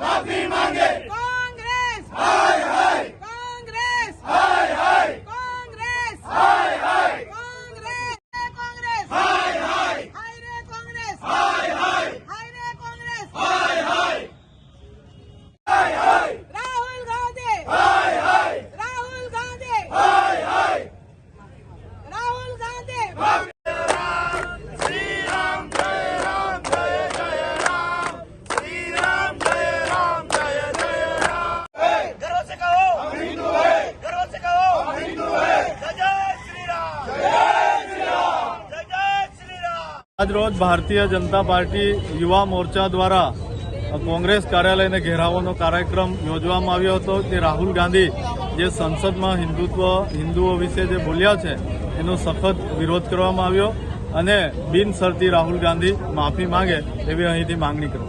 माफी मांगे कांग्रेस हाय हाय कांग्रेस हाय हाय कांग्रेस हाय हाय कांग्रेस कांग्रेस हाय हाय हाय रे कांग्रेस हाय हाय हाय रे कांग्रेस हाय हाय हाय हाय राहुल गांधी हाय हाय राहुल गांधी हाय हाय राहुल गांधी श्री राम जय राम जय जय राम श्री राम जय राम जय जय राम गर्व से कहो हम हिंदू है गर्व से कहो हम हिंदू है जय जय श्री राम जय श्री राम जय जय श्री राम। આજ રોજ ભારતીય જનતા પાર્ટી યુવા મોરચા દ્વારા કોંગ્રેસ કાર્યાલયને ઘેરાવવાનો કાર્યક્રમ યોજવામાં આવ્યો હતો તે રાહુલ ગાંધી જે સંસદમાં હિન્દુઓ વિશે જે બોલ્યા છે એનો સખત વિરોધ કરવામાં આવ્યો અને બિનશરતી રાહુલ ગાંધી માફી માંગે એવી અહીંથી માંગણી કરી।